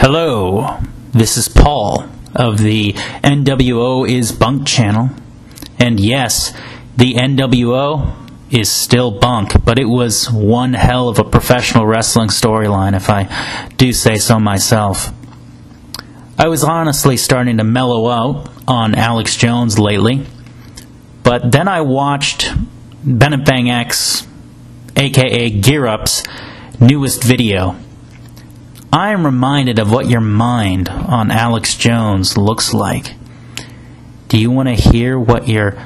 Hello, this is Paul of the NWO is Bunk channel. And yes, the NWO is still bunk, but it was one hell of a professional wrestling storyline, if I do say so myself. I was honestly starting to mellow out on Alex Jones lately, but then I watched VenomFangX, aka GEERUP's newest video. I am reminded of what your mind on Alex Jones looks like. Do you want to hear what your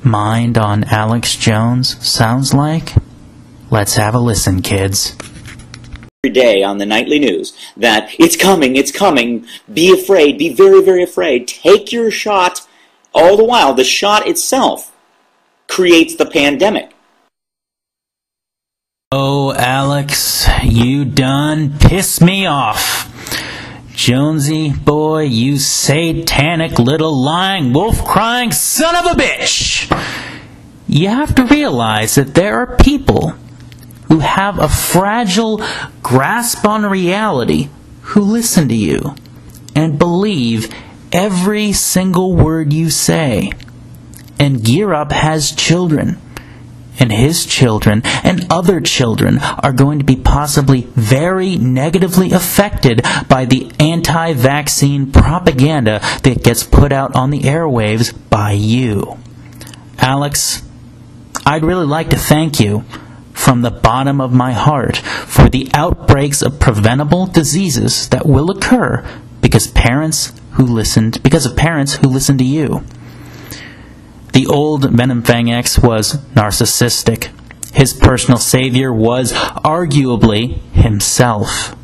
mind on Alex Jones sounds like? Let's have a listen, kids. Every day on the nightly news that it's coming, be afraid, be very, very afraid, take your shot. All the while, the shot itself creates the pandemic. Oh, Alex, you done piss me off. Jonesy boy, you satanic little lying, wolf-crying son of a bitch. You have to realize that there are people who have a fragile grasp on reality who listen to you and believe every single word you say. And GEERUP has children. And his children and other children are going to be possibly very negatively affected by the anti-vaccine propaganda that gets put out on the airwaves by you. Alex, I'd really like to thank you from the bottom of my heart for the outbreaks of preventable diseases that will occur because of parents who listened to you. The old VenomFangX was narcissistic. His personal savior was arguably himself.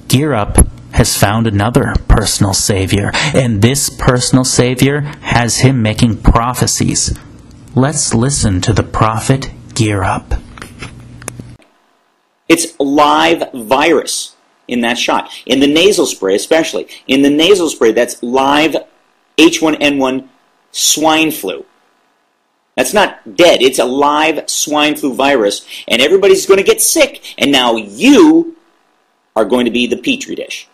GEERUP has found another personal savior, and this personal savior has him making prophecies. Let's listen to the prophet GEERUP. It's live virus in that shot. In the nasal spray especially. In the nasal spray, that's live H1N1 swine flu. That's not dead. It's a live swine flu virus, and everybody's going to get sick, and now you are going to be the petri dish.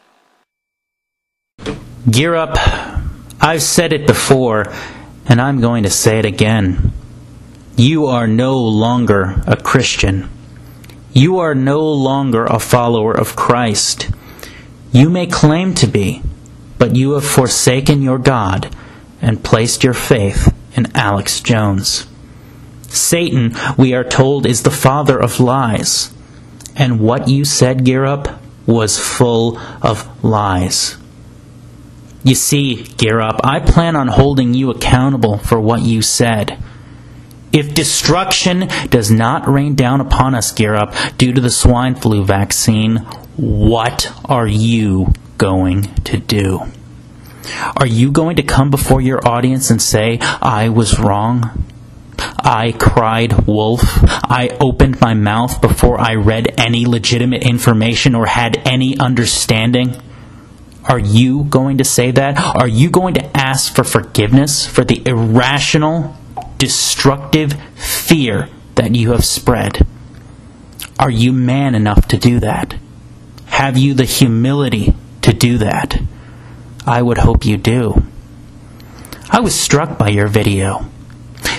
GEERUP, I've said it before, and I'm going to say it again. You are no longer a Christian. You are no longer a follower of Christ. You may claim to be, but you have forsaken your God and placed your faith in Alex Jones. Satan, we are told, is the father of lies. And what you said, GEERUP, was full of lies. You see, GEERUP, I plan on holding you accountable for what you said. If destruction does not rain down upon us, GEERUP, due to the swine flu vaccine, what are you going to do? Are you going to come before your audience and say, I was wrong? I cried wolf. I opened my mouth before I read any legitimate information or had any understanding? Are you going to say that? Are you going to ask for forgiveness for the irrational, destructive fear that you have spread? Are you man enough to do that? Have you the humility to do that? I would hope you do. I was struck by your video.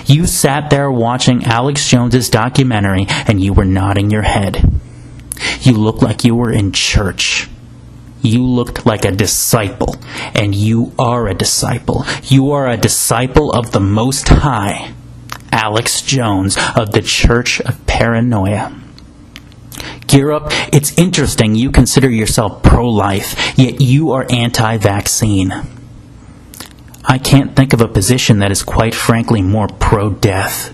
You sat there watching Alex Jones's documentary and you were nodding your head. You looked like you were in church. You looked like a disciple, and you are a disciple. You are a disciple of the Most High, Alex Jones of the Church of Paranoia. GEERUP, it's interesting you consider yourself pro-life, yet you are anti-vaccine. I can't think of a position that is quite frankly more pro-death.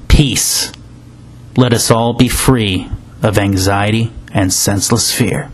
Peace. Let us all be free of anxiety and senseless fear.